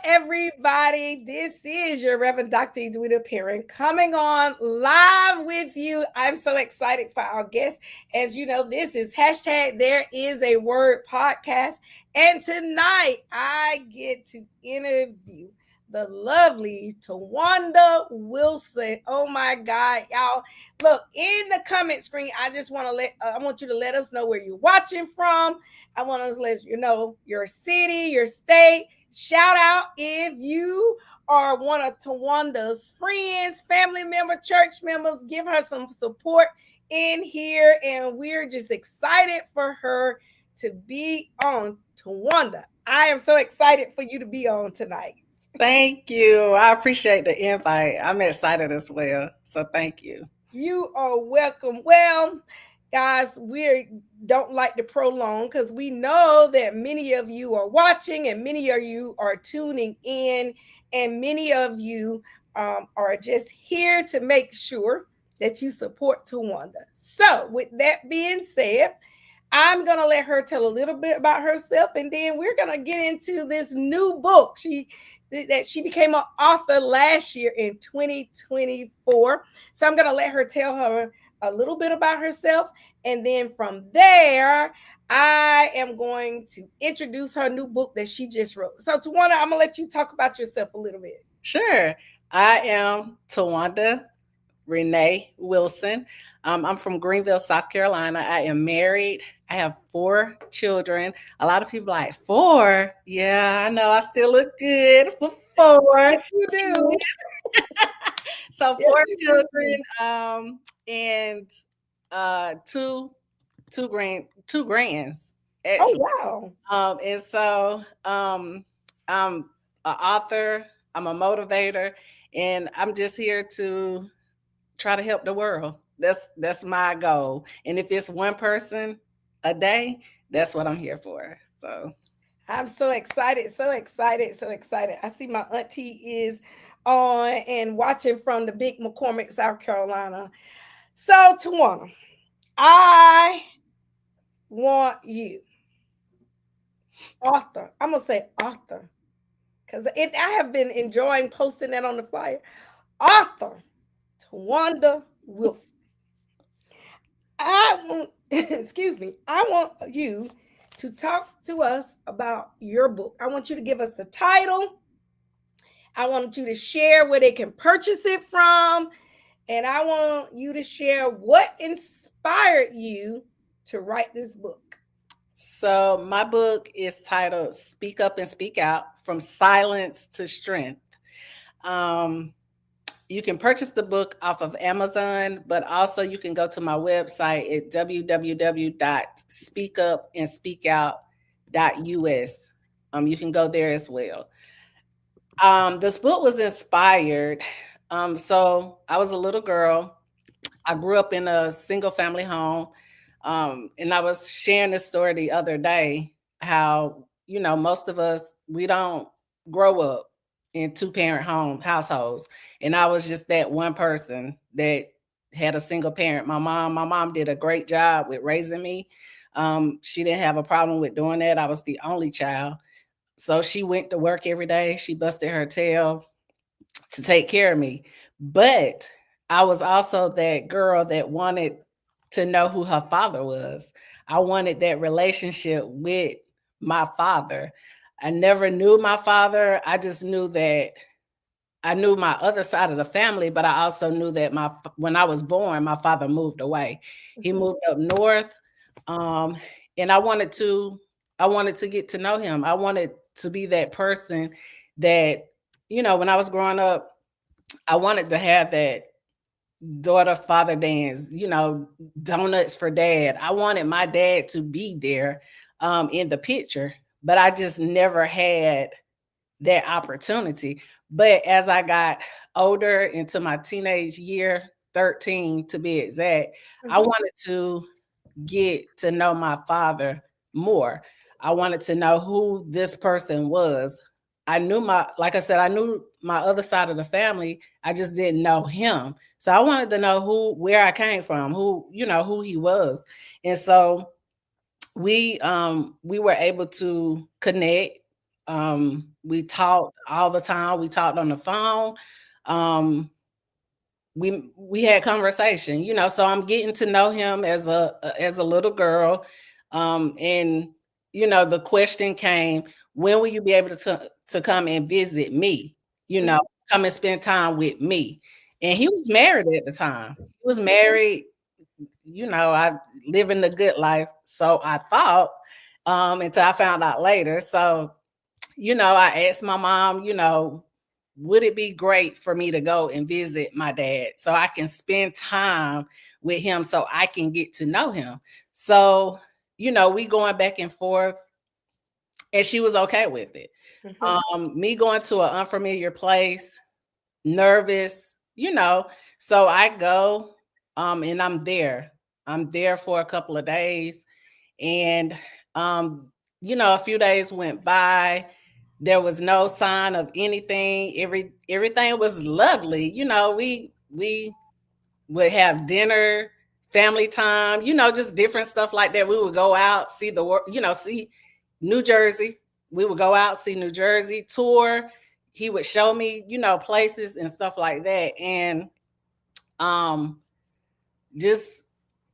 everybody. This is your Reverend Dr. Edwina Perrin coming on live with you. I'm so excited for our guests. As you know, this is hashtag There Is a Word podcast. And tonight I get to interview the lovely Tawanda Wilson. Oh my God, y'all. Look, in the comment screen, I want you to let us know where you're watching from. I want to let you know your city, your state. Shout out if you are one of Tawanda's friends, family member, church members. Give her some support in here. And we're just excited for her to be on. Tawanda, I am so excited for you to be on tonight. Thank you. I appreciate the invite. I'm excited as well. So thank you. You are welcome. Well, guys, we don't like to prolong because we know that many of you are watching and many of you are tuning in, and many of you are just here to make sure that you support Tawanda. So, with that being said, I'm going to let her tell a little bit about herself, and then we're going to get into this new book that she became an author last year in 2024. So I'm going to let her tell her a little bit about herself, and then from there I am going to introduce her new book that she just wrote. So Tawanda, I'm going to let you talk about yourself a little bit. Sure. I am Tawanda Renee Wilson. I'm from Greenville, South Carolina. I am married. I have 4 children. A lot of people like 4. Yeah, I know I still look good for 4. Yes, you do. So 4 children, and two grands. Actually. Oh wow. And so I'm an author. I'm a motivator, and I'm just here to try to help the world. That's my goal. And if it's one person a day, that's what I'm here for. So I'm so excited, so excited, so excited. I see my auntie is on and watching from the big McCormick, South Carolina. So, Tawana, I want you, author. I'm gonna say author because I have been enjoying posting that on the flyer. Author Tawanda Wilson. I want, excuse me, I want you to talk to us about your book. I want you to give us the title. I want you to share where they can purchase it from. And I want you to share what inspired you to write this book. So my book is titled Speak Up and Speak Out, From Silence to Strength. You can purchase the book off of Amazon, but also you can go to my website at www.speakupandspeakout.us. You can go there as well. This book was inspired. So I was a little girl. I grew up in a single family home. And I was sharing this story the other day, how, most of us, we don't grow up in 2-parent households. And I was just that one person that had a single parent. My mom did a great job with raising me. She didn't have a problem with doing that. I was the only child. So she went to work every day. She busted her tail to take care of me. But I was also that girl that wanted to know who her father was. I wanted that relationship with my father. I never knew my father. I just knew that I knew my other side of the family, but I also knew that when I was born, my father moved away. He moved up north. And I wanted to get to know him. I wanted to be that person that, when I was growing up, I wanted to have that daughter father dance, donuts for dad. I wanted my dad to be there in the picture, but I just never had that opportunity. But as I got older, into my teenage year, 13 to be exact, I wanted to get to know my father more. I wanted to know who this person was. Like I said, I knew my other side of the family. I just didn't know him. So I wanted to know where I came from, who he was. And so we were able to connect. We talked all the time. We talked on the phone. Um, we had conversation, so I'm getting to know him as a little girl. And the question came, when will you be able to come and visit me? You know, come and spend time with me. And he was married at the time. He was married, I living the good life. So I thought, until I found out later. So, I asked my mom, would it be great for me to go and visit my dad so I can spend time with him so I can get to know him? So, we going back and forth, and she was okay with it. Me going to an unfamiliar place, nervous, so I go, and I'm there. I'm there for a couple of days, and a few days went by. There was no sign of anything. Everything was lovely. We would have dinner, family time, just different stuff like that. We would go out, see the world, see New Jersey. We would go out, see New Jersey, tour. He would show me, places and stuff like that. And just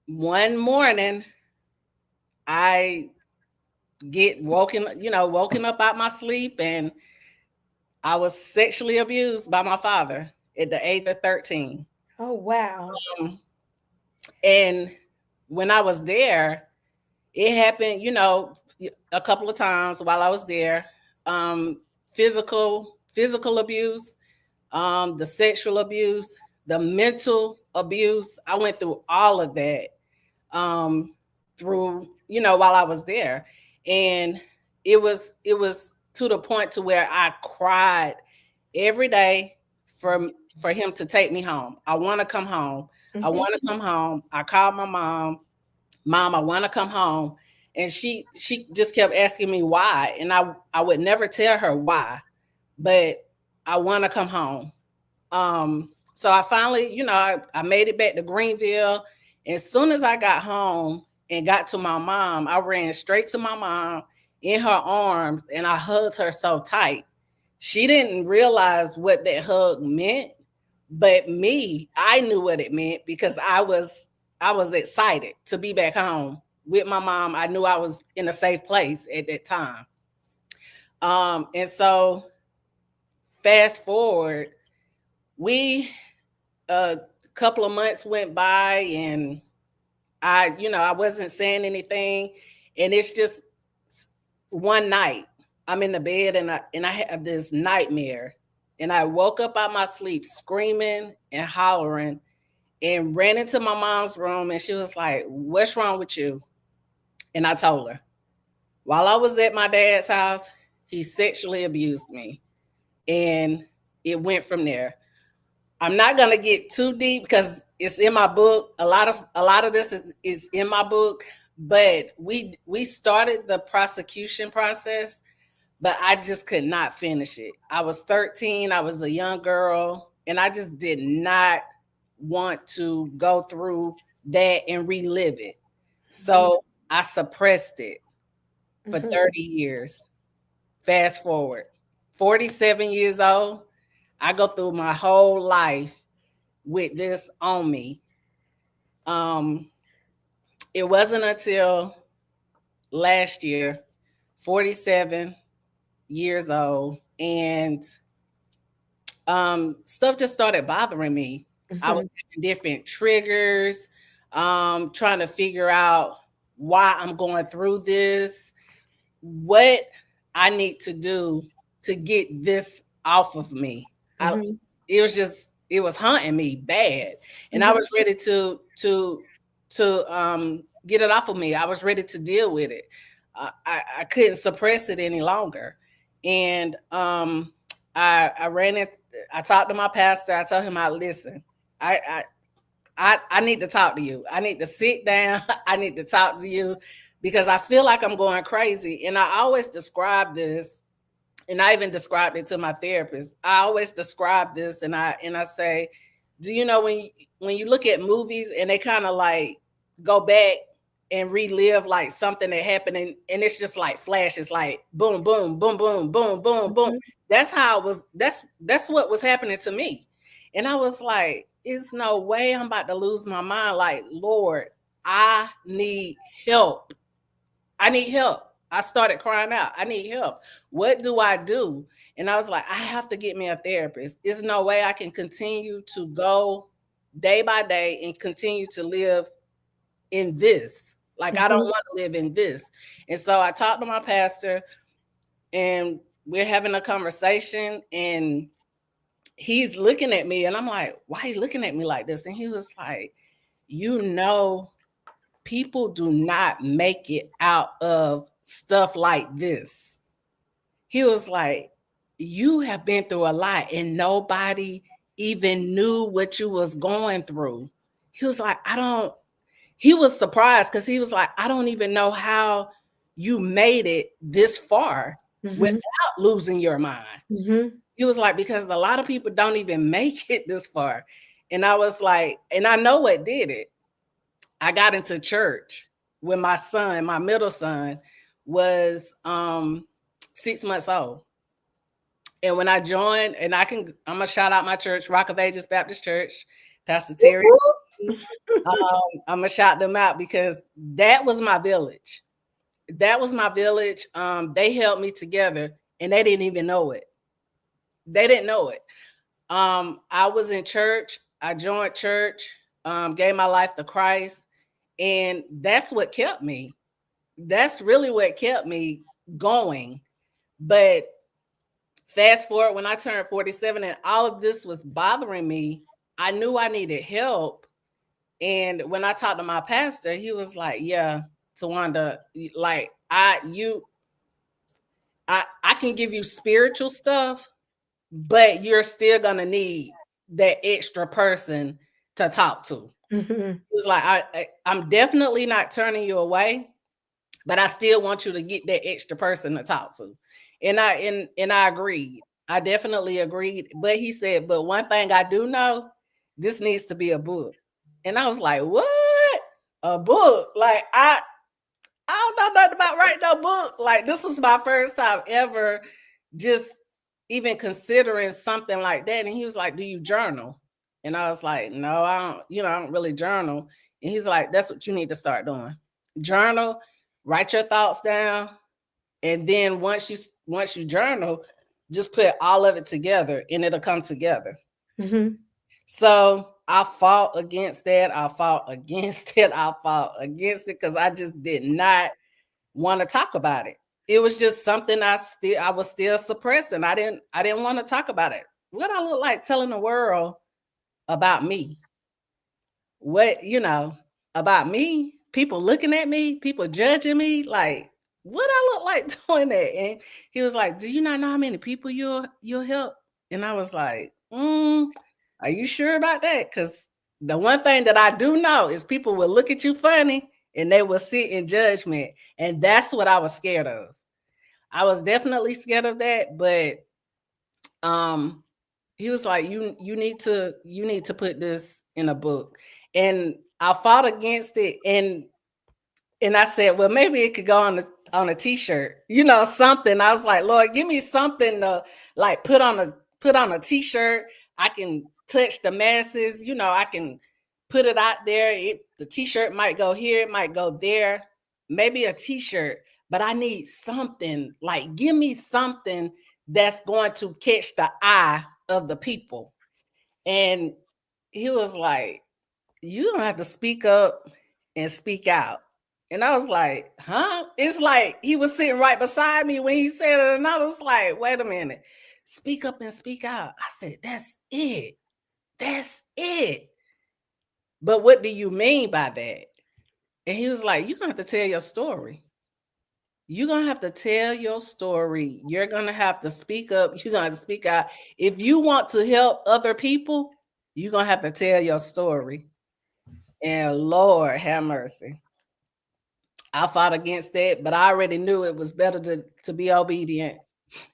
one morning, I get woken up out my sleep, and I was sexually abused by my father at the age of 13. Oh, wow. Um, and when I was there, it happened, a couple of times while I was there. Um, physical abuse, the sexual abuse, the mental abuse. I went through all of that, um, through, while I was there. And it was to the point to where I cried every day for him to take me home. I want to come home. I want to come home. I called my mom. Mom, I want to come home. And she just kept asking me why. And I would never tell her why, but I want to come home. So I finally, I made it back to Greenville. As soon as I got home and got to my mom, I ran straight to my mom in her arms, and I hugged her so tight. She didn't realize what that hug meant, but me, I knew what it meant because I was excited to be back home with my mom. I knew I was in a safe place at that time. And so fast forward, we a couple of months went by, and I wasn't saying anything. And it's just one night I'm in the bed, and I have this nightmare, and I woke up out my sleep screaming and hollering, and ran into my mom's room, and she was like, "What's wrong with you?" And I told her, while I was at my dad's house, he sexually abused me. And it went from there. I'm not gonna get too deep because it's in my book. A lot of this is in my book, but we started the prosecution process, but I just could not finish it. I was 13, I was a young girl, and I just did not want to go through that and relive it. So I suppressed it for 30 years. Fast forward, 47 years old, I go through my whole life with this on me. Um, it wasn't until last year, 47 years old, and stuff just started bothering me. I was having different triggers, trying to figure out why I'm going through this, what I need to do to get this off of me. I, it was haunting me bad, and I was ready to get it off of me. I was ready to deal with it. I couldn't suppress it any longer, and I ran it. I talked to my pastor. I told him, "I listen. I, I need to talk to you. I need to sit down. I need to talk to you because I feel like I'm going crazy." And I always describe this, and I even described it to my therapist. I always describe this, and I say, "Do you know when you look at movies and they kind of like go back and relive like something that happened, and it's just like flashes, like boom, boom, boom, boom, boom, boom, boom. Mhm. That's how it was. That's what was happening to me. And I was like, it's no way I'm about to lose my mind. Like, Lord, I need help. I need help. I started crying out. I need help. What do I do? And I was like, I have to get me a therapist. There's no way I can continue to go day by day and continue to live in this. Like, I don't Mhm. want to live in this. And so I talked to my pastor, and we're having a conversation, and he's looking at me, and I'm like, why are you looking at me like this? And he was like, you know, people do not make it out of stuff like this. He was like, you have been through a lot and nobody even knew what you was going through. He was like, he was surprised because he was like, I don't even know how you made it this far Mhm. without losing your mind. Mhm. He was like, because a lot of people don't even make it this far. And I was like, and I know what did it. I got into church when my son, my middle son, was 6 months old. And when I joined, and I'm gonna shout out my church, Rock of Ages Baptist Church, Pastor Whoop, Terry. whoop. I'm gonna shout them out because that was my village. That was my village. They held me together, and they didn't even know it. They didn't know it. I was in church. I joined church. Gave my life to Christ, and that's what kept me. That's really what kept me going. But fast forward when I turned 47 and all of this was bothering me, I knew I needed help. And when I talked to my pastor, he was like, yeah, Tawanda, like I can give you spiritual stuff, but you're still gonna need that extra person to talk to. Mhm. He was like, I'm definitely not turning you away, but I still want you to get that extra person to talk to. And I agreed. I definitely agreed. But he said, but one thing I do know, this needs to be a book. And I was like, what? A book? Like I don't know nothing about writing no book. Like this was my first time ever just even considering something like that. And he was like, do you journal? And I was like, no, I don't really journal. And he's like, that's what you need to start doing. Journal, write your thoughts down, and then once you journal, just put all of it together and it'll come together. Mhm. So I fought against that. I fought against it. I fought against it because I just did not want to talk about it. It was just something I was still suppressing. I didn't want to talk about it. What I look like telling the world about me? What, about me? People looking at me, people judging me, like what I look like doing that? And he was like, "Do you not know how many people you'll help?" And I was like, "Are you sure about that?" Because the one thing that I do know is people will look at you funny and they will sit in judgment, and that's what I was scared of. I was definitely scared of that, but um he was like, you need to put this in a book. And I fought against it, and I said, well, maybe it could go on a t-shirt, something. I was like, Lord, give me something to like put on a t-shirt. I can touch the masses, I can put it out there. The t-shirt might go here, it might go there, maybe a t-shirt, but I need something, like give me something that's going to catch the eye of the people. And he was like, you don't have to speak up and speak out. And I was like, huh? It's like he was sitting right beside me when he said it. And I was like, wait a minute. Speak up and speak out. I said, that's it. That's it. But what do you mean by that? And he was like, you're going to have to tell your story. You're going to have to tell your story. You're going to have to speak up. You're going to have to speak out. If you want to help other people, you're going to have to tell your story. And Lord have mercy. I fought against that, but I already knew it was better to be obedient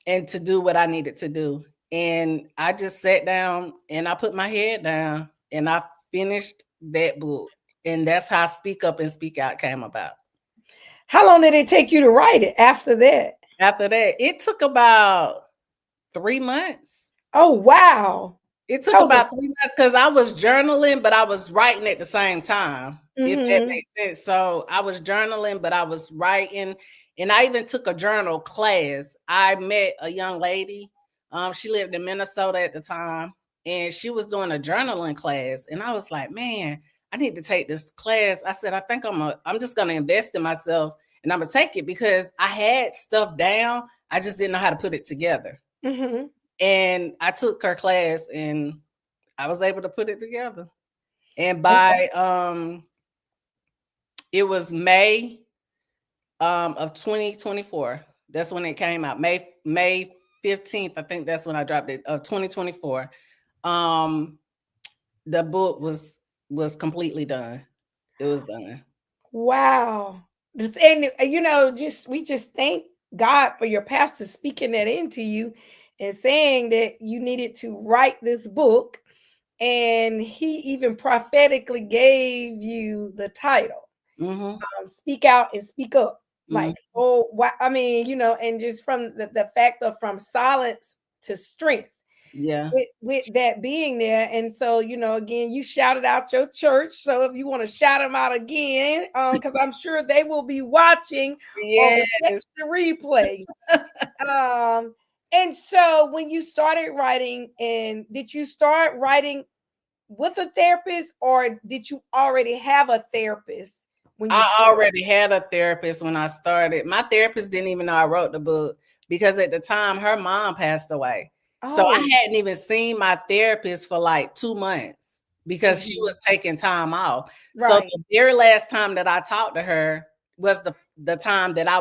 and to do what I needed to do. And I just sat down and I put my head down and I finished that book. And that's how Speak Up and Speak Out came about. How long did it take you to write it after that? After that, it took about 3 months. Oh, wow. It took That was about 3 months because I was journaling, but I was writing at the same time, if that mm-hmm. makes sense. So I was journaling, but I was writing, and I even took a journal class. I met a young lady. She lived in Minnesota at the time, and she was doing a journaling class. And I was like, man, I need to take this class. I said, I think I'm just gonna invest in myself and I'm gonna take it because I had stuff down. I just didn't know how to put it together. Mm-hmm. And I took her class and I was able to put it together. And by it was May of 2024. That's when it came out. May 15th, I think that's when I dropped it, of 2024. Um the book was completely done. It was done. Wow. And just we just thank God for your pastor speaking that into you and saying that you needed to write this book. And he even prophetically gave you the title, Mm-hmm. Speak Out and Speak Up. Like, Mm-hmm. oh, wow. I mean, and just from the fact of from silence to strength Yeah. with that being there. And so, again, you shouted out your church. So if you want to shout them out again, because I'm sure they will be watching or will catch Yes. the replay. And so when you started writing, and did you start writing with a therapist, or did you already have a therapist when you I started? already had a therapist when I started. My therapist didn't even know I wrote the book because at the time her mom passed away. So I Oh, hadn't even seen my therapist for like 2 months because she mhm, was taking time off. So right. the very last time that I talked to her was the time that I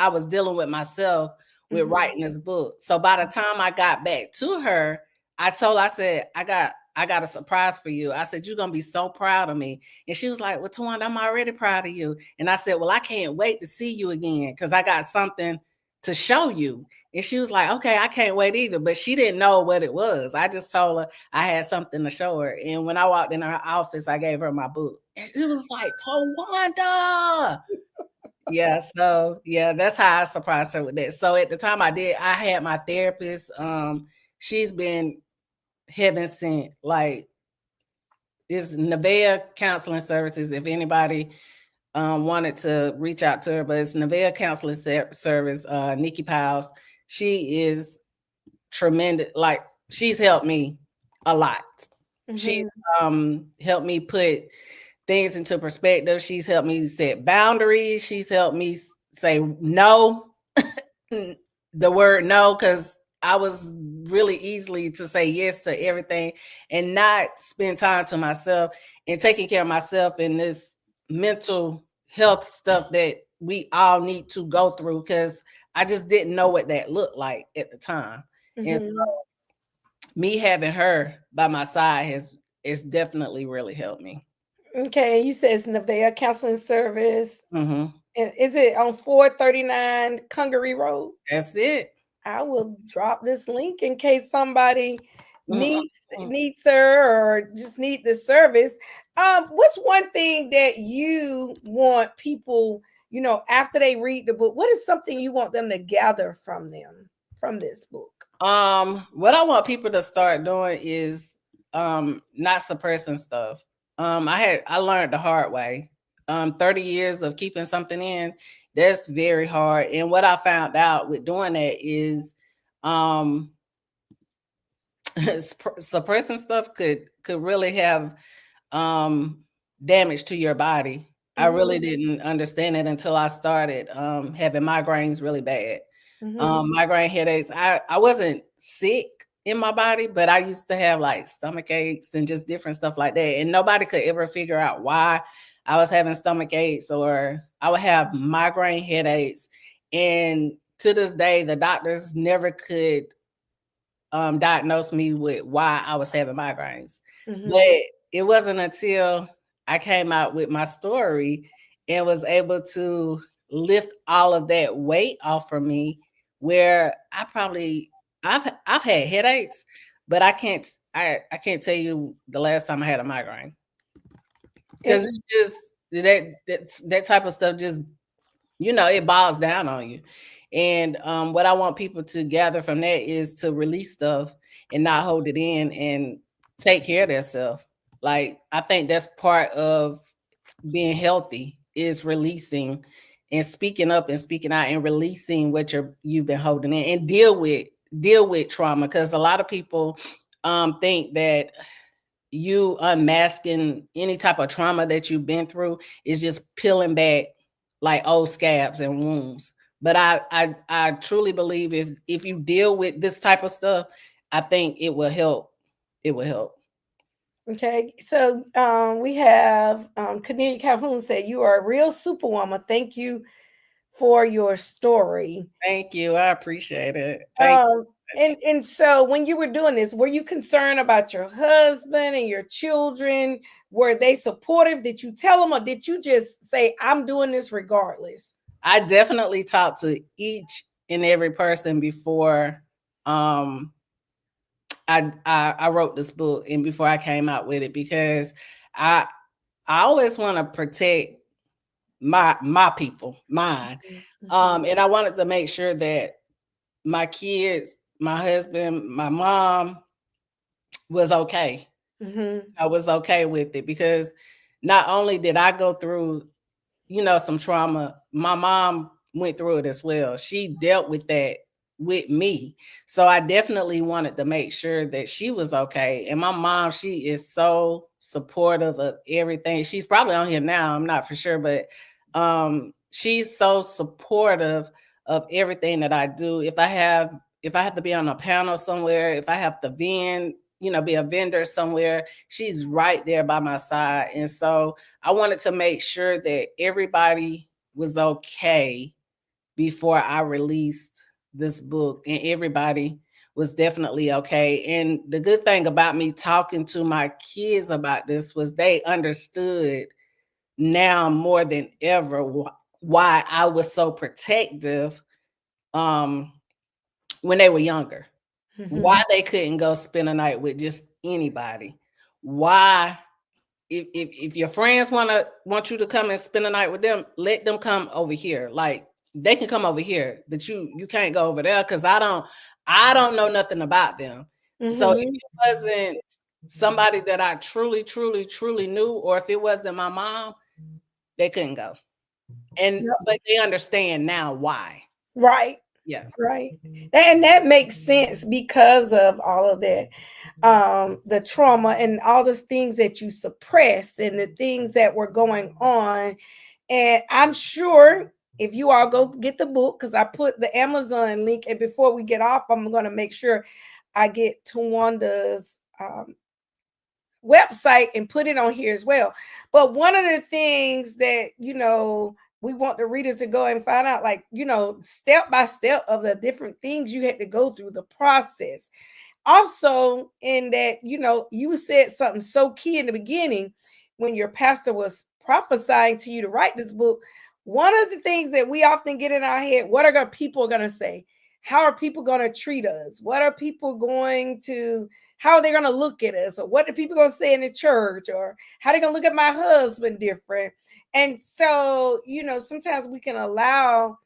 was dealing with myself with Mhm, writing this book. So by the time I got back to her, I said, I got a surprise for you. I said, you're gonna be so proud of me. And she was like, well, Tawanda, I'm already proud of you. And I said, well, I can't wait to see you again because I got something to show you. And she was like, okay, I can't wait either. But she didn't know what it was. I just told her I had something to show her. And when I walked in her office, I gave her my book. And she was like, Tawanda. Yeah, so yeah, that's how I surprised her with that. So at the time I had my therapist. She's been heaven sent. Like, it's Nevaeh Counseling Services. If anybody wanted to reach out to her, but it's Nevaeh Counseling Service. Nikki Piles, she is tremendous. Like, she's helped me a lot. She's mhm, helped me put things into perspective. She's helped me set boundaries. She's helped me say no, the word no, because I was really easily to say yes to everything and not spend time to myself and taking care of myself in this mental health stuff that we all need to go through because I just didn't know what that looked like at the time. And so mhm. me having her by my side has definitely really helped me. Okay, you said it's Nevaeh Counseling Service. Mm-hmm. And is it on 439 Congaree Road? That's it. I will drop this link in case somebody needs Mm-hmm. needs her or just need the service. What's one thing that you want people, after they read the book, what is something you want them to gather from this book? What I want people to start doing is not suppressing stuff. I learned the hard way. 30 years of keeping something in, that's very hard. And what I found out with doing that is um suppressing stuff could really have um damage to your body. I really Mhm, didn't understand it until I started having migraines really bad. mhm, Migraine headaches. I wasn't sick in my body, but I used to have like stomach aches and just different stuff like that. And nobody could ever figure out why I was having stomach aches or I would have migraine headaches. And to this day, the doctors never could diagnosed me with why I was having migraines. But mhm, it wasn't until I came out with my story and was able to lift all of that weight off from me where I've had headaches, but I can't tell you the last time I had a migraine. because it's just that type of stuff just, it boils down on you. And what I want people to gather from that is to release stuff and not hold it in and take care of themselves. Like, I think that's part of being healthy, is releasing and speaking up and speaking out and releasing what you've been holding in, and deal with trauma, because a lot of people think that you unmasking any type of trauma that you've been through is just peeling back like old scabs and wounds. But I truly believe if you deal with this type of stuff, I think it will help. It will help. Okay, so we have Cornelia Calhoun said, "You are a real superwoman. Thank you for your story." Thank you. I appreciate it. Thank Um, you much. and so when you were doing this, were you concerned about your husband and your children? Were they supportive? Did you tell them, or did you just say, "I'm doing this regardless"? I definitely talked to each and every person before um I wrote this book and before I came out with it, because I I always want to protect my people, mine. Mhm, And I wanted to make sure that my kids, my husband, my mom was okay. mhm, I was okay with it, because not only did I go through, some trauma, my mom went through it as well. She dealt with that with me. So I definitely wanted to make sure that she was okay. And my mom, she is so supportive of everything. She's probably on here now, I'm not for sure, but she's so supportive of everything that I do. If I have to be on a panel somewhere, if I have to vend, be a vendor somewhere, she's right there by my side. And so I wanted to make sure that everybody was okay before I released this book, and everybody was definitely okay. And the good thing about me talking to my kids about this was they understood now more than ever why I was so protective um when they were younger, mhm, why they couldn't go spend a night with just anybody, why if your friends want you to come and spend a night with them, let them come over here. Like, they can come over here, but you can't go over there, because I don't know nothing about them. So if mhm. it wasn't somebody that I truly, truly, truly knew, or if it wasn't my mom, they couldn't go. But they understand now why. Right, Yeah. right. And that makes sense because of all of that, the trauma and all the things that you suppressed and the things that were going on. And I'm sure if you all go get the book, because I put the Amazon link, and before we get off, I'm going to make sure I get Tawanda's website and put it on here as well. But one of the things that, we want the readers to go and find out, like, step by step of the different things you had to go through the process. Also, in that, you said something so key in the beginning when your pastor was prophesying to you to write this book. One of the things that we often get in our head: what are people going to say? How are people going to treat us? What are people going to, how are they going to look at us? Or what are people going to say in the church? Or how are they going to look at my husband different? And so, sometimes we can allow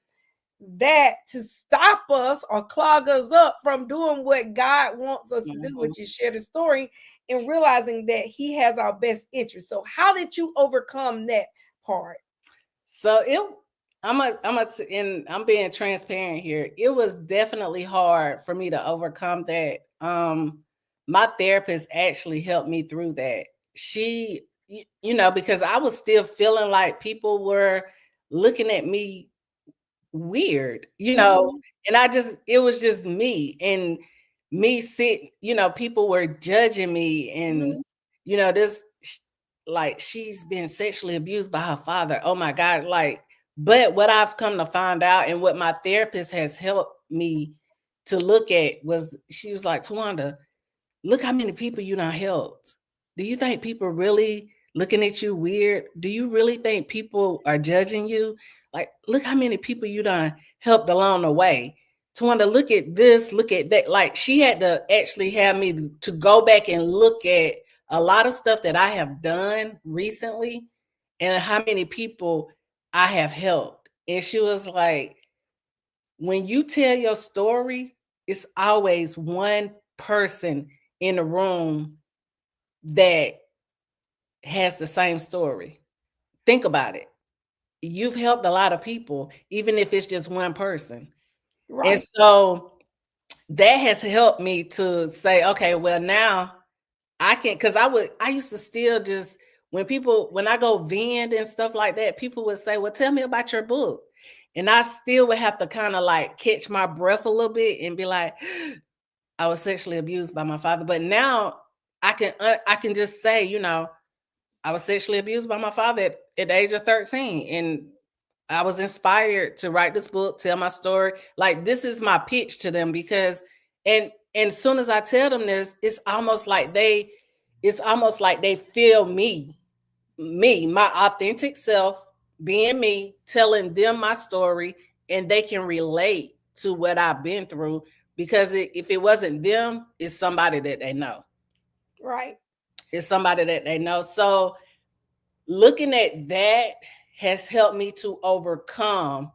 that to stop us or clog us up from doing what God wants us to do, Mhm. which is share the story and realizing that He has our best interest. So, how did you overcome that part? So and I'm being transparent here. It was definitely hard for me to overcome that. My therapist actually helped me through that. She, because I was still feeling like people were looking at me weird, Mhm, and it was just me, and me sit, people were judging me, and mhm, this like, she's been sexually abused by her father. Oh my God. Like, but what I've come to find out, and what my therapist has helped me to look at, was she was like, Tawanda, look how many people you done helped. Do you think people really looking at you weird? Do you really think people are judging you? Like, look how many people you done helped along the way. To want to look at this, look at that. Like, she had to actually have me to go back and look at a lot of stuff that I have done recently and how many people I have helped. And she was like, when you tell your story, it's always one person in the room that has the same story. Think about it. You've helped a lot of people, even if it's just one person. And Right. so that has helped me to say, okay, well, now I can, because I used to still just, when I go vend and stuff like that, people would say, well, tell me about your book. And I still would have to kind of like catch my breath a little bit and be like, I was sexually abused by my father. But now I can just say, I was sexually abused by my father at the age of 13. And I was inspired to write this book, tell my story. Like, this is my pitch to them because, and as soon as I tell them this, it's almost like they feel my authentic self, being me, telling them my story, and they can relate to what I've been through because if it wasn't them, it's somebody that they know. Right. It's somebody that they know. So looking at that has helped me to overcome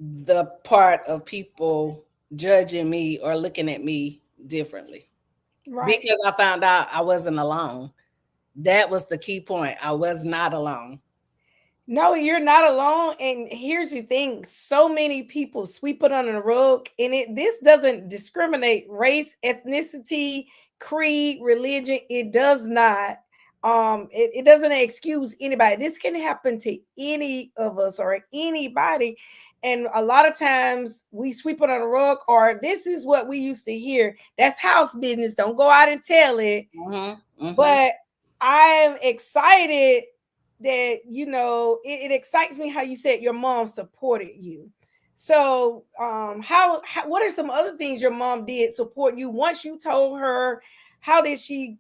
the part of people judging me or looking at me differently Right. because I found out I wasn't alone. That was the key point. I was not alone. No, you're not alone. And here's the thing: so many people sweep it under the rug, and this doesn't discriminate race, ethnicity, creed, religion. It does not. It doesn't excuse anybody. This can happen to any of us or anybody. And a lot of times we sweep it on the rug, or this is what we used to hear. That's house business. Don't go out and tell it. Mm-hmm, mm-hmm. But I'm excited that it excites me how you said your mom supported you. So how what are some other things your mom did support you once you told her? How did she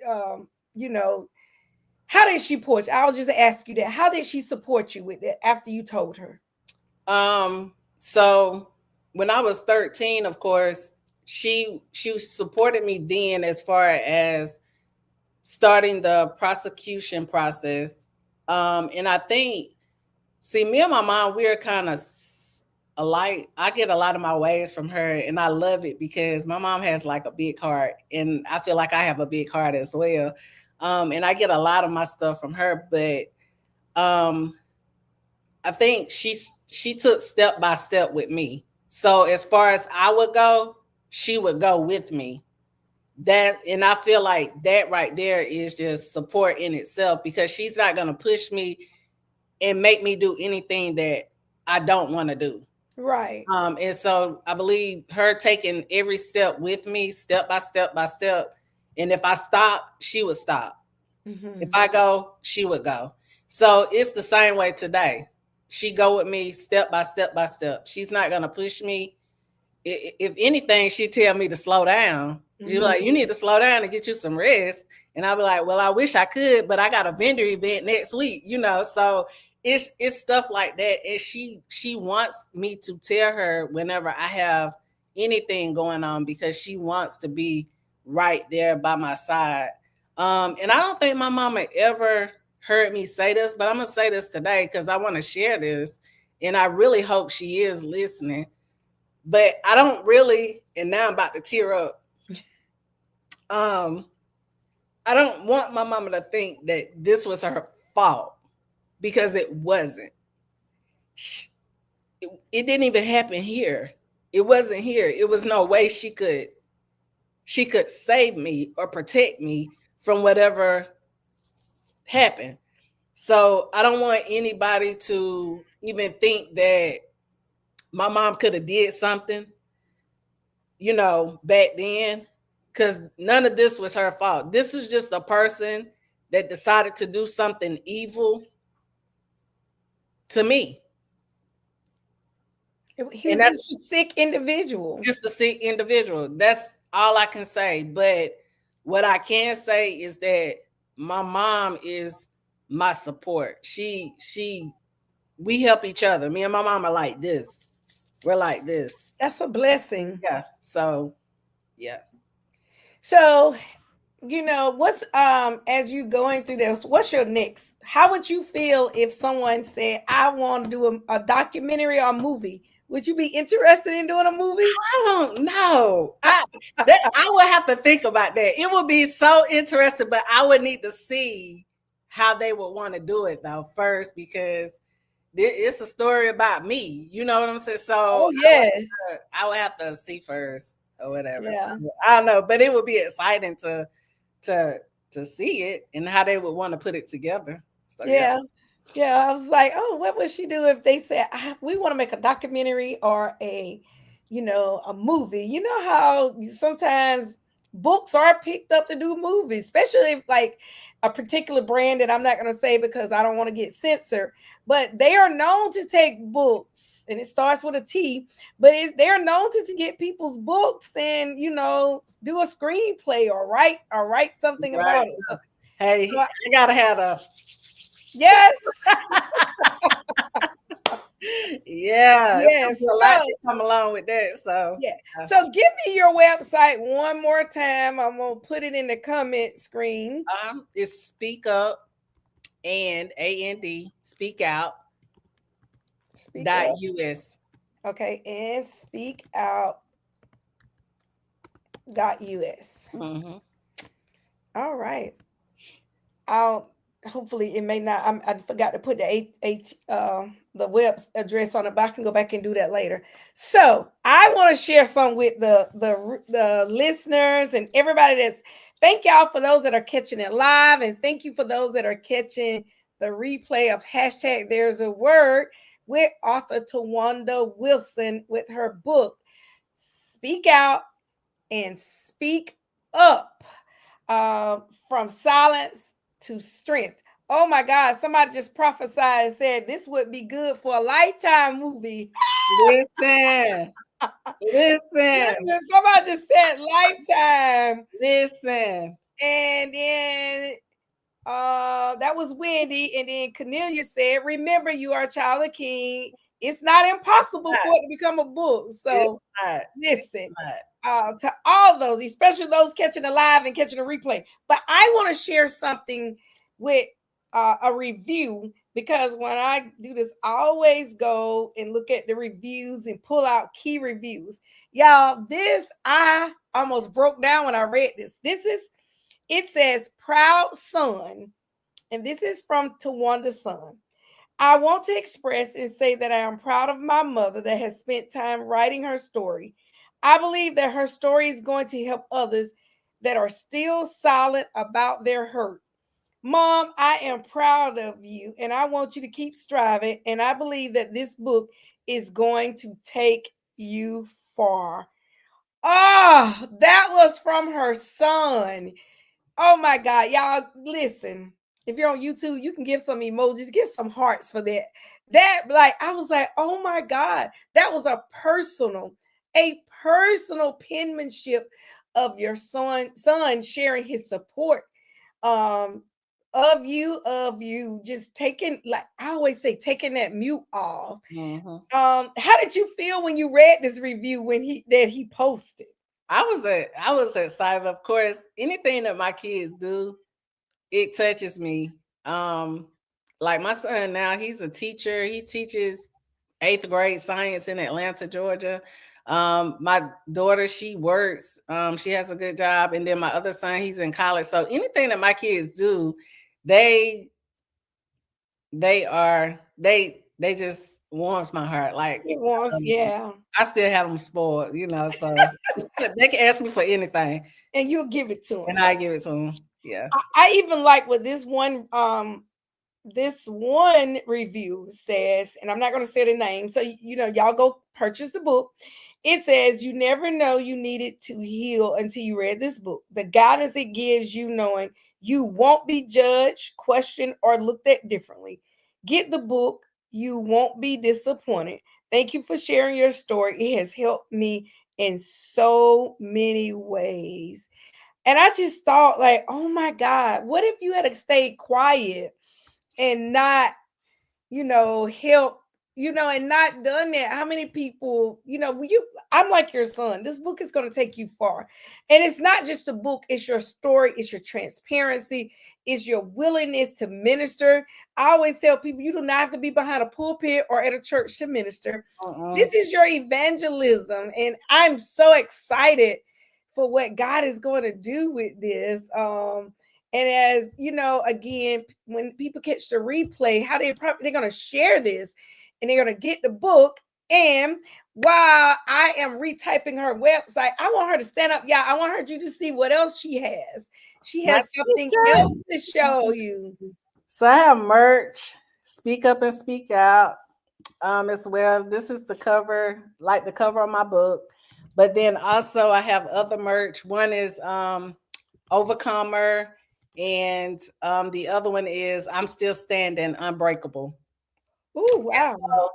um you know how did she support you? I was just ask you that. How did she support you with it after you told her? So when I was 13, of course, she supported me then as far as starting the prosecution process. And I think, see, me and my mom, we're kind of alike. I get a lot of my ways from her, and I love it because my mom has like a big heart, and I feel like I have a big heart as well. And I get a lot of my stuff from her, but um, I think she took step by step with me. So as far as I would go, she would go with me. And I feel like that right there is just support in itself because she's not going to push me and make me do anything that I don't want to do. Right. And so I believe her taking every step with me, step by step by step. And if I stop, she would stop. If Hmm. I go, she would go. So it's the same way today. She go with me step by step by step. She's not gonna push me. If anything, she tell me to slow down. You're like, you Hmm. need to slow down and get you some rest. And I'll be like, well, I wish I could, but I got a vendor event next week. So it's stuff like that. And she wants me to tell her whenever I have anything going on because she wants to be right there by my side. And I don't think my mama ever heard me say this, but I'm gonna say this today because I want to share this, and I really hope she is listening. But I don't really, and now I'm about to tear up. Um, I don't want my mama to think that this was her fault because it wasn't. It didn't even happen here. It wasn't here. It was no way she could save me or protect me from whatever happened. So I don't want anybody to even think that my mom could have did something, back then, because none of this was her fault. This is just a person that decided to do something evil to me. He And was that's just a sick individual. just a sick individual. That's all I can say. But what I can say is that my mom is my support. We help each other. Me and my mom are like this. We're like this. That's a blessing. Yeah. So yeah. So, what's as you going through this, what's your next? How would you feel if someone said, I want to do a documentary or a movie? Would you be interested in doing a movie? I don't know. I would have to think about that. It would be so interesting, but I would need to see how they would want to do it though first because it's a story about me. You know what I'm saying? So Oh yes. I would have to see first or whatever. Yeah. I don't know, but it would be exciting to to see it and how they would want to put it together. So yeah. Yeah. Yeah, I was like, oh, what would she do if they said, we want to make a documentary or a movie? You know how sometimes books are picked up to do movies, especially if like a particular brand that I'm not going to say because I don't want to get censored, but they are known to take books and it starts with a T, but they're known to get people's books and, do a screenplay or write something Right. about it. So Hey, I gotta have a yes. yeah, it Yes. was a lot So, to come along with that. So yeah. So give me your website one more time. I'm gonna put it in the comment screen. it's speak up and speak out Speak dot up. us. Okay, and speakout.us. Mm-hmm. All right. I'll hopefully it may not. I forgot to put the the web address on it, but I can go back and do that later. So I want to share some with the listeners and everybody that's. Thank y'all for those that are catching it live, and thank you for those that are catching the replay of hashtag There's a Word with author Tawanda Wilson with her book Speak Out and Speak Up, from silence to strength. Oh my God, somebody just prophesied and said this would be good for a Lifetime movie. Listen, listen, Listen, somebody just said Lifetime. listen. And then that was Wendy. And then Cornelia said, remember, you are a child of king. It's not impossible for it to become a book. It's So not. It's listen, not. to all those, especially those catching the live and catching the replay. But I want to share something with a review because when I do this, I always go and look at the reviews and pull out key reviews. Y'all, this I almost broke down when I read this. It says proud son, and this is from Tawanda's son. I want to express and say that I am proud of my mother that has spent time writing her story. I believe that her story is going to help others that are still silent about their hurt. Mom, I am proud of you and I want you to keep striving. And I believe that this book is going to take you far. Ah, that was from her son. Oh my God, y'all, listen. If you're on YouTube, you can give some emojis, give some hearts for that. That, like, I was like, oh my God, that was a personal penmanship of your son sharing his support um of you just taking, like I always say, taking that mute off. Mm-hmm. How did you feel when you read this review when he posted? I was excited. Of course, anything that my kids do, it touches me. Um, like my son now, he's a teacher. He teaches eighth grade science in Atlanta, Georgia. My daughter, she works. She has a good job, and then my other son, he's in college. So anything that my kids do, they they just warms my heart. Like It was, um, yeah. I still have them spoiled, you know. So they can ask me for anything, And you'll give it to and him. I give it to them. Yeah. I even like what this one review says, and I'm not going to say the name, so y'all go purchase the book. It says, you never know you needed to heal until you read this book. The guidance it gives you, knowing you won't be judged, questioned, or looked at differently. Get the book. You won't be disappointed. Thank you for sharing your story. It has helped me in so many ways. And I just thought, like, oh my God, what if you had stayed quiet and not, help? and not done that. How many people, I'm like your son. This book is going to take you far. And it's not just a book, it's your story, it's your transparency, it's your willingness to minister. I always tell people you do not have to be behind a pulpit or at a church to minister. Uh-uh. This is your evangelism. And I'm so excited for what God is going to do with this. And as you know, again, when people catch the replay, how they're going to share this and they're going to get the book. And while I am retyping her website, I want her to stand up. Yeah, I want you to see what else she has. She My has something else to show you. So I have merch, Speak Up and Speak Out, as well. This is the cover, like the cover of my book. But then also I have other merch. One is Overcomer, and the other one is I'm Still Standing, Unbreakable. Oh, wow.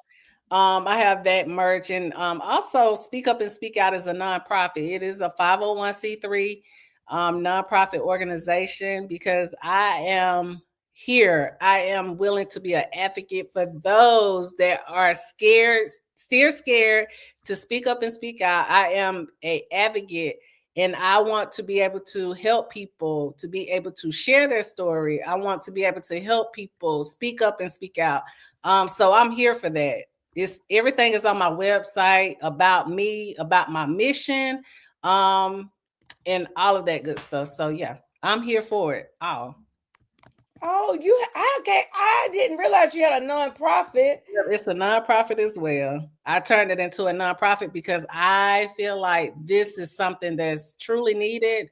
I have that merch, and also Speak Up and Speak Out is a nonprofit. It is a 501c3 nonprofit organization because I am here. I am willing to be an advocate for those that are scared, still scared to speak up and speak out. I am a advocate, and I want to be able to help people to be able to share their story. I want to be able to help people speak up and speak out. So I'm here for that. It's everything is on my website about me, about my mission, and all of that good stuff. So yeah, I'm here for it all. Oh, okay. I didn't realize you had a nonprofit. It's a nonprofit as well. I turned it into a nonprofit because I feel like this is something that's truly needed.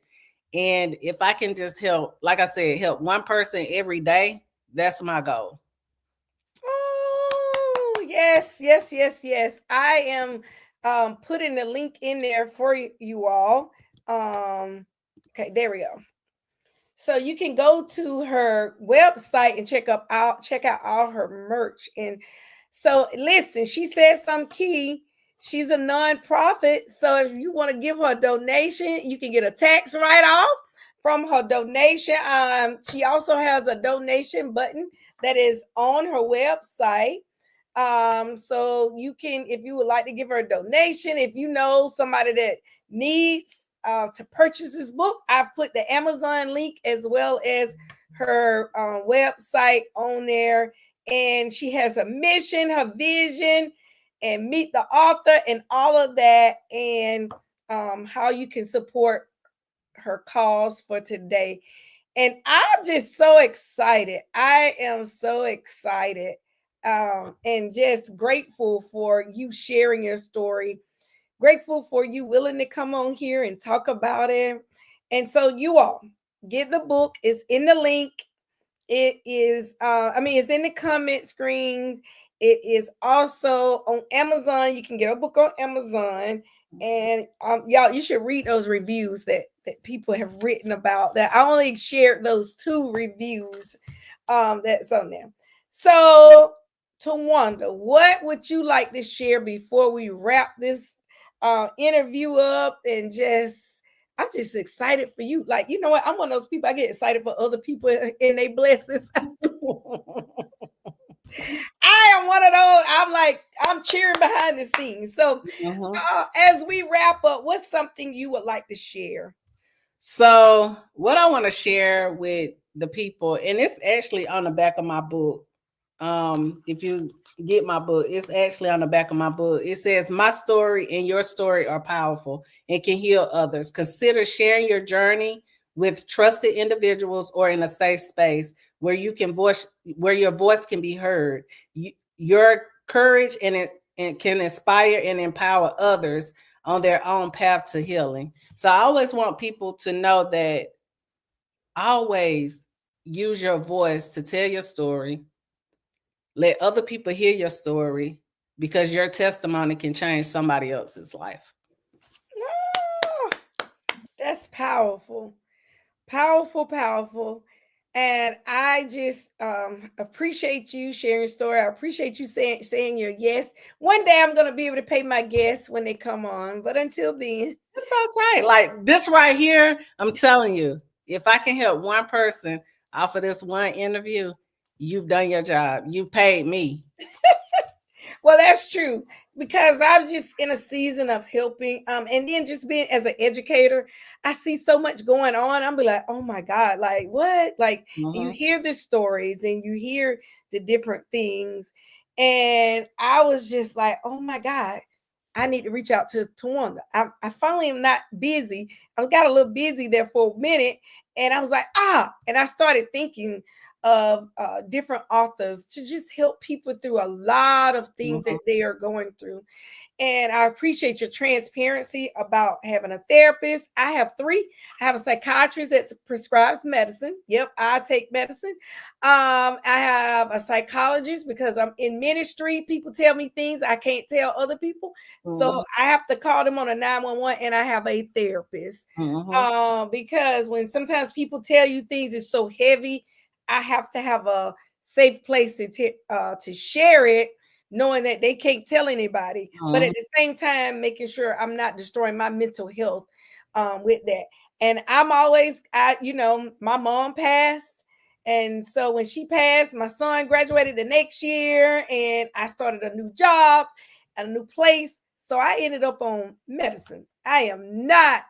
And if I can just help, like I said, help one person every day, that's my goal. Oh, yes, yes, yes, yes. I am putting the link in there for you all. Okay, there we go. So you can go to her website and check out all her merch. And so listen, she said some key. She's a nonprofit. So if you want to give her a donation, you can get a tax write-off from her donation. She also has a donation button that is on her website. So you can, if you would like to give her a donation, if you know somebody that needs to purchase this book, I've put the Amazon link as well as her website on there. And she has a mission, her vision, and meet the author and all of that, and how you can support her cause for today. And I'm just so excited. I am so excited, and just grateful for you sharing your story. Grateful for you willing to come on here and talk about it. And so you all get the book. It's in the link. It is, it's in the comment screens. It is also on Amazon. You can get a book on Amazon. And y'all, you should read those reviews that people have written about that. I only shared those 2 reviews that's on there. So, Tawanda, what would you like to share before we wrap this interview up? And I'm just excited for you. Like, you know what? I'm one of those people, I get excited for other people and they blessings. I am one of those. I'm like, I'm cheering behind the scenes. So, as we wrap up, what's something you would like to share? So, what I want to share with the people, and it's actually on the back of my book. If you get my book, it's actually on the back of my book. It says, "My story and your story are powerful and can heal others. Consider sharing your journey with trusted individuals or in a safe space where where your voice can be heard. Your courage and can inspire and empower others on their own path to healing." So I always want people to know that always use your voice to tell your story. Let other people hear your story because your testimony can change somebody else's life. Oh, that's powerful. Powerful, powerful. And I just appreciate you sharing your story. I appreciate you saying your yes. One day I'm gonna be able to pay my guests when they come on, but until then, it's okay. Like this right here, I'm telling you, if I can help one person off of this one interview, you've done your job. You paid me. Well, that's true because I'm just in a season of helping. And then just being as an educator, I see so much going on. I'm be like, oh my God, like what? Like you Mm-hmm. hear the stories and you hear the different things. And I was just like, oh my God, I need to reach out to Tawanda. I finally am not busy. I got a little busy there for a minute. And I was like, and I started thinking of different authors to just help people through a lot of things Mm-hmm. that they are going through. And I appreciate your transparency about having a therapist. I have three. I have a psychiatrist that prescribes medicine. Yep, I take medicine. I have a psychologist because I'm in ministry. People tell me things I can't tell other people. So I have to call them on a 911, and I have a therapist. Mm-hmm. Because when sometimes people tell you things is so heavy, I have to have a safe place to share it, knowing that they can't tell anybody, but Mm-hmm. at the same time, making sure I'm not destroying my mental health with that. And I'm always, my mom passed. And so when she passed, my son graduated the next year and I started a new job at a new place. So I ended up on medicine. I am not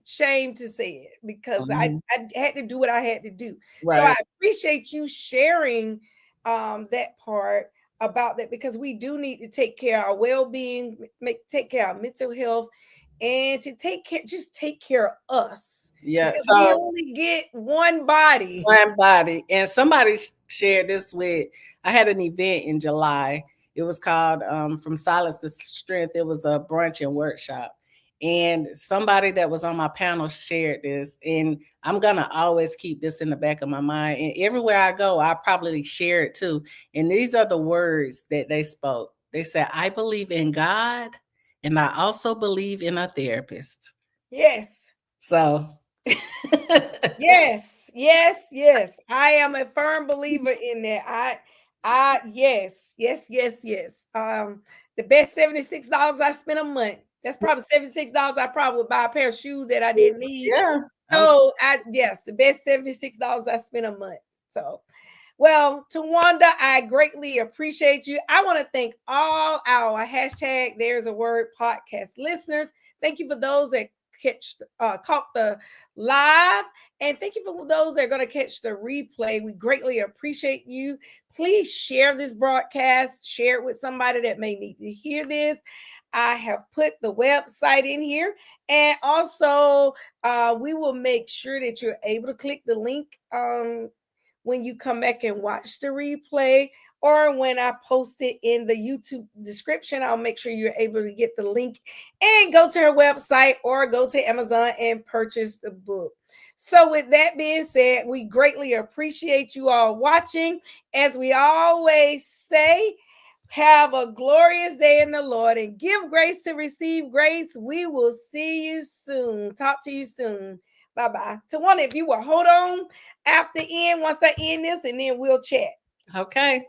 shame to say it because I had to do what I had to do. So I Right. appreciate you sharing that part about that because we do need to take care of our well-being, take care of our mental health, and to take care of us Yeah. because we So only get one body. one body. And somebody shared this with, I had an event in July. It was called From Silence to Strength. It was a brunch and workshop. And somebody that was on my panel shared this. And I'm going to always keep this in the back of my mind. And everywhere I go, I probably share it too. And these are the words that they spoke. They said, I believe in God and I also believe in a therapist. Yes. So Yes, yes, yes. I am a firm believer in that. Yes, yes, yes, yes. The best $76 I spent a month. That's probably $76 I probably would buy a pair of shoes that I didn't need. yeah. So yes, the best $76 I spent a month. So well, Tawanda, I greatly appreciate you. I want to thank all our hashtag There's a Word podcast listeners. Thank you for those that caught the live, and thank you for those that are going to catch the replay. We greatly appreciate you. Please share this broadcast. Share it with somebody that may need to hear this. I have put the website in here, and also we will make sure that you're able to click the link when you come back and watch the replay, or when I post it in the YouTube description. I'll make sure you're able to get the link and go to her website or go to Amazon and purchase the book. So with that being said, we greatly appreciate you all watching. As we always say, have a glorious day in the Lord and give grace to receive grace. We will see you soon. Talk to you soon. Bye-bye. Tawanda, if you will hold on after end, once I end this, and then we'll chat. Okay.